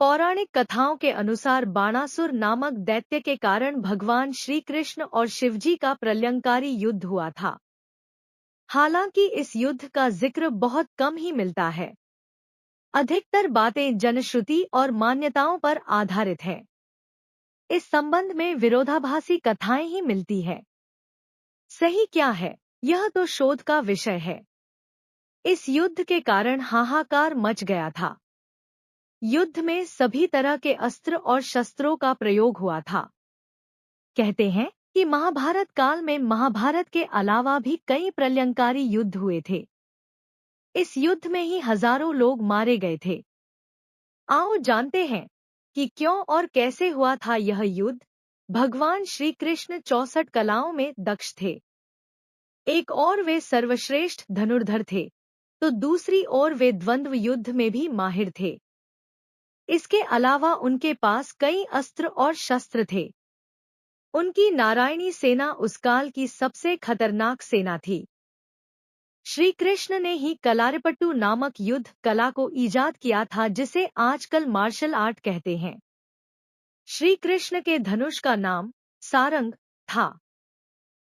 पौराणिक कथाओं के अनुसार बाणासुर नामक दैत्य के कारण भगवान श्री कृष्ण और शिवजी का प्रलयंकारी युद्ध हुआ था। हालांकि इस युद्ध का जिक्र बहुत कम ही मिलता है। अधिकतर बातें जनश्रुति और मान्यताओं पर आधारित हैं। इस संबंध में विरोधाभासी कथाएं ही मिलती है। सही क्या है, यह तो शोध का विषय है। इस युद्ध के कारण हाहाकार मच गया था। युद्ध में सभी तरह के अस्त्र और शस्त्रों का प्रयोग हुआ था। कहते हैं कि महाभारत काल में महाभारत के अलावा भी कई प्रलयंकारी युद्ध हुए थे। इस युद्ध में ही हजारों लोग मारे गए थे। आओ जानते हैं कि क्यों और कैसे हुआ था यह युद्ध। भगवान श्री कृष्ण 64 कलाओं में दक्ष थे। एक और वे सर्वश्रेष्ठ धनुर्धर थे, तो दूसरी ओर वे द्वंद्व युद्ध में भी माहिर थे। इसके अलावा उनके पास कई अस्त्र और शस्त्र थे। उनकी नारायणी सेना उस काल की सबसे खतरनाक सेना थी। श्री कृष्ण ने ही कलारिपट्टू नामक युद्ध कला को ईजाद किया था, जिसे आजकल मार्शल आर्ट कहते हैं। श्री कृष्ण के धनुष का नाम सारंग था।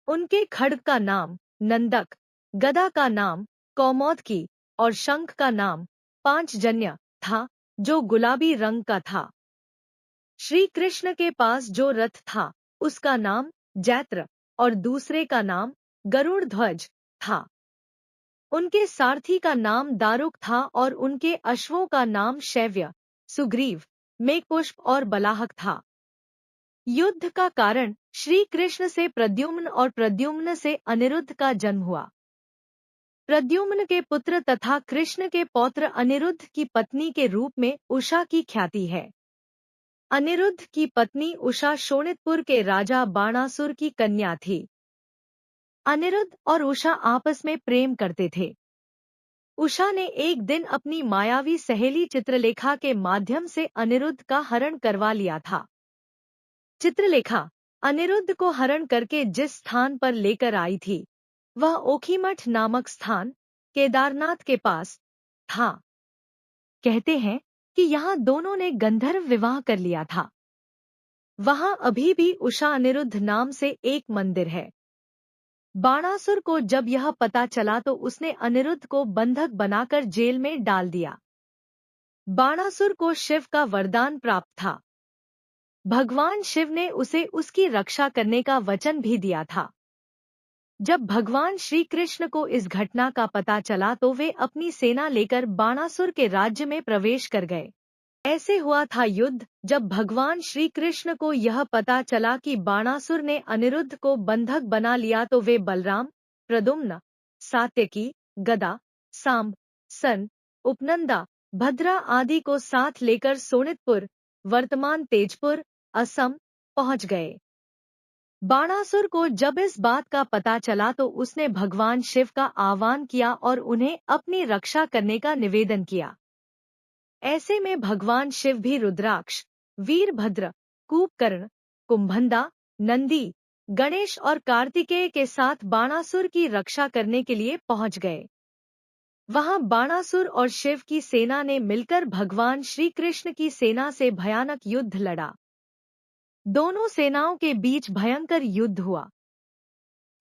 उनके खड्ग का नाम नंदक, गदा का नाम कौमोदकी और शंख का नाम पांचजन्य था, जो गुलाबी रंग का था। श्री कृष्ण के पास जो रथ था उसका नाम जैत्र और दूसरे का नाम गरुड़ ध्वज था। उनके सारथी का नाम दारुक था और उनके अश्वों का नाम शैव्य, सुग्रीव, मेघपुष्प और बलाहक था। युद्ध का कारण श्री कृष्ण से प्रद्युम्न और प्रद्युम्न से अनिरुद्ध का जन्म हुआ। प्रद्युम्न के पुत्र तथा कृष्ण के पौत्र अनिरुद्ध की पत्नी के रूप में उषा की ख्याति है। अनिरुद्ध की पत्नी उषा शोणितपुर के राजा बाणासुर की कन्या थी। अनिरुद्ध और उषा आपस में प्रेम करते थे। उषा ने एक दिन अपनी मायावी सहेली चित्रलेखा के माध्यम से अनिरुद्ध का हरण करवा लिया था। चित्रलेखा अनिरुद्ध को हरण करके जिस स्थान पर लेकर आई थी, वह ओखीमठ नामक स्थान केदारनाथ के पास था। कहते हैं कि यहाँ दोनों ने गंधर्व विवाह कर लिया था। वहां अभी भी उषा अनिरुद्ध नाम से एक मंदिर है। बाणासुर को जब यह पता चला तो उसने अनिरुद्ध को बंधक बनाकर जेल में डाल दिया। बाणासुर को शिव का वरदान प्राप्त था। भगवान शिव ने उसे उसकी रक्षा करने का वचन भी दिया था। जब भगवान श्री कृष्ण को इस घटना का पता चला तो वे अपनी सेना लेकर बाणासुर के राज्य में प्रवेश कर गए। ऐसे हुआ था युद्ध। जब भगवान श्री कृष्ण को यह पता चला कि बाणासुर ने अनिरुद्ध को बंधक बना लिया तो वे बलराम, प्रद्युम्न, सात्यकी, गदा, सांब, सन, उपनंदा, भद्रा आदि को साथ लेकर सोनितपुर, वर्तमान तेजपुर, असम पहुंच गए। बाणासुर को जब इस बात का पता चला तो उसने भगवान शिव का आह्वान किया और उन्हें अपनी रक्षा करने का निवेदन किया। ऐसे में भगवान शिव भी रुद्राक्ष, वीरभद्र, कूपकर्ण, कुंभंदा, नंदी, गणेश और कार्तिकेय के साथ बाणासुर की रक्षा करने के लिए पहुंच गए। वहां बाणासुर और शिव की सेना ने मिलकर भगवान श्री कृष्ण की सेना से भयानक युद्ध लड़ा। दोनों सेनाओं के बीच भयंकर युद्ध हुआ।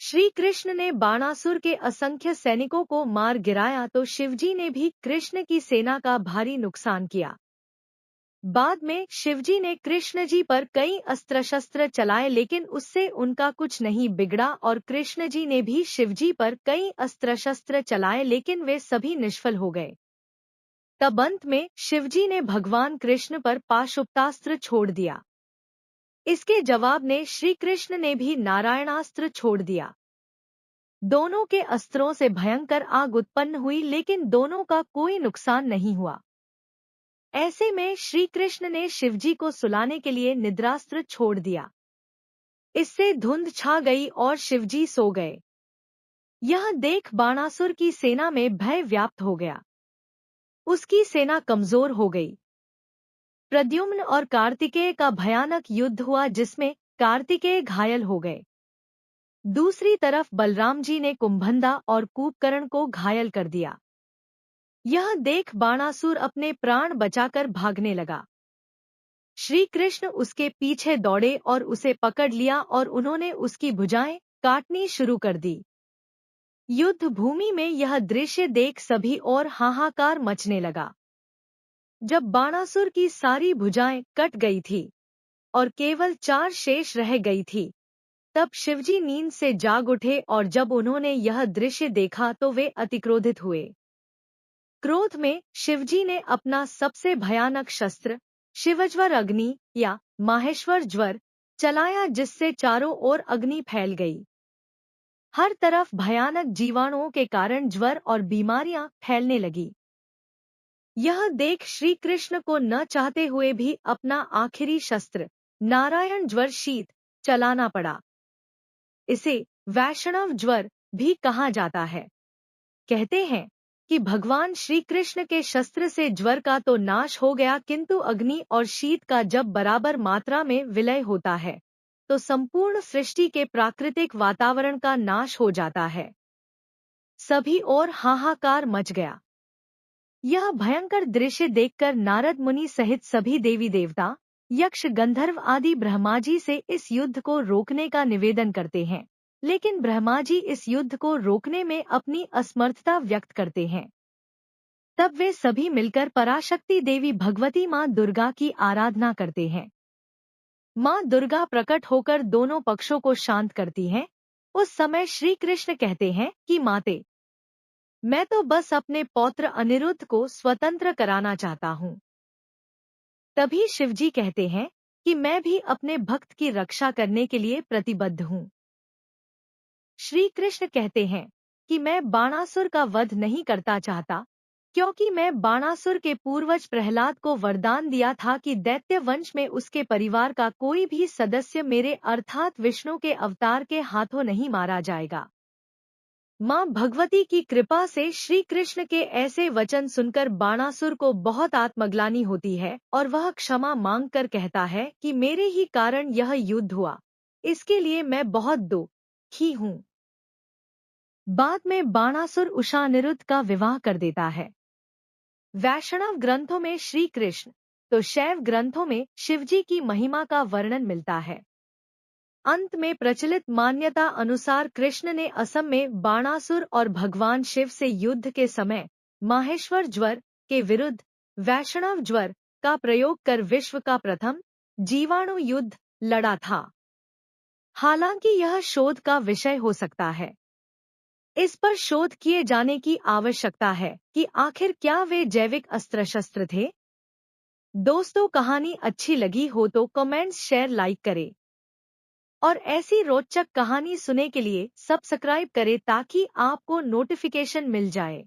श्री कृष्ण ने बाणासुर के असंख्य सैनिकों को मार गिराया तो शिवजी ने भी कृष्ण की सेना का भारी नुकसान किया। बाद में शिवजी ने कृष्ण जी पर कई अस्त्र शस्त्र चलाए, लेकिन उससे उनका कुछ नहीं बिगड़ा और कृष्ण जी ने भी शिवजी पर कई अस्त्र शस्त्र चलाए, लेकिन वे सभी निष्फल हो गए। तब अंत में शिवजी ने भगवान कृष्ण पर पाशुपतास्त्र छोड़ दिया। इसके जवाब में श्री कृष्ण ने भी नारायणास्त्र छोड़ दिया। दोनों के अस्त्रों से भयंकर आग उत्पन्न हुई, लेकिन दोनों का कोई नुकसान नहीं हुआ। ऐसे में श्री कृष्ण ने शिवजी को सुलाने के लिए निद्रास्त्र छोड़ दिया। इससे धुंध छा गई और शिवजी सो गए। यह देख बाणासुर की सेना में भय व्याप्त हो गया। उसकी सेना कमजोर हो गई। प्रद्युम्न और कार्तिकेय का भयानक युद्ध हुआ, जिसमें कार्तिकेय घायल हो गए। दूसरी तरफ बलराम जी ने कुंभंदा और कूपकर्ण को घायल कर दिया। यह देख बाणासुर अपने प्राण बचाकर भागने लगा। श्री कृष्ण उसके पीछे दौड़े और उसे पकड़ लिया और उन्होंने उसकी भुजाएं काटनी शुरू कर दी। युद्ध भूमि में यह दृश्य देख सभी और हाहाकार मचने लगा। जब बाणासुर की सारी भुजाएं कट गई थी और केवल 4 शेष रह गई थी, तब शिवजी नींद से जाग उठे और जब उन्होंने यह दृश्य देखा तो वे अतिक्रोधित हुए। क्रोध में शिवजी ने अपना सबसे भयानक शस्त्र शिवज्वर अग्नि या माहेश्वर ज्वर चलाया, जिससे चारों ओर अग्नि फैल गई। हर तरफ भयानक जीवाणुओं के कारण ज्वर और बीमारियां फैलने लगी। यह देख श्री कृष्ण को न चाहते हुए भी अपना आखिरी शस्त्र नारायण ज्वर शीत चलाना पड़ा। इसे वैष्णव ज्वर भी कहा जाता है। कहते हैं कि भगवान श्री कृष्ण के शस्त्र से ज्वर का तो नाश हो गया, किंतु अग्नि और शीत का जब बराबर मात्रा में विलय होता है तो संपूर्ण सृष्टि के प्राकृतिक वातावरण का नाश हो जाता है। सभी ओर हाहाकार मच गया। यह भयंकर दृश्य देखकर नारद मुनि सहित सभी देवी देवता, यक्ष, गंधर्व आदि ब्रह्मा जी से इस युद्ध को रोकने का निवेदन करते हैं, लेकिन ब्रह्मा जी इस युद्ध को रोकने में अपनी असमर्थता व्यक्त करते हैं। तब वे सभी मिलकर पराशक्ति देवी भगवती माँ दुर्गा की आराधना करते हैं। माँ दुर्गा प्रकट होकर दोनों पक्षों को शांत करती हैं। उस समय श्री कृष्ण कहते हैं कि माते, मैं तो बस अपने पौत्र अनिरुद्ध को स्वतंत्र कराना चाहता हूँ। तभी शिवजी कहते हैं कि मैं भी अपने भक्त की रक्षा करने के लिए प्रतिबद्ध हूँ। श्री कृष्ण कहते हैं कि मैं बाणासुर का वध नहीं करना चाहता, क्योंकि मैं बाणासुर के पूर्वज प्रहलाद को वरदान दिया था कि दैत्य वंश में उसके परिवार का कोई भी सदस्य मेरे अर्थात विष्णु के अवतार के हाथों नहीं मारा जाएगा। मां भगवती की कृपा से श्री कृष्ण के ऐसे वचन सुनकर बाणासुर को बहुत आत्मग्लानि होती है और वह क्षमा मांगकर कहता है कि मेरे ही कारण यह युद्ध हुआ, इसके लिए मैं बहुत दुखी हूँ। बाद में बाणासुर उषानिरुद्ध का विवाह कर देता है। वैष्णव ग्रंथों में श्री कृष्ण तो शैव ग्रंथों में शिवजी की महिमा का वर्णन मिलता है। अंत में प्रचलित मान्यता अनुसार कृष्ण ने असम में बाणासुर और भगवान शिव से युद्ध के समय माहेश्वर ज्वर के विरुद्ध वैष्णव ज्वर का प्रयोग कर विश्व का प्रथम जीवाणु युद्ध लड़ा था। हालांकि यह शोध का विषय हो सकता है। इस पर शोध किए जाने की आवश्यकता है कि आखिर क्या वे जैविक अस्त्र शस्त्र थे। दोस्तों, कहानी अच्छी लगी हो तो कमेंट्स, शेयर, लाइक करें और ऐसी रोचक कहानी सुनने के लिए सब्सक्राइब करें ताकि आपको नोटिफिकेशन मिल जाए।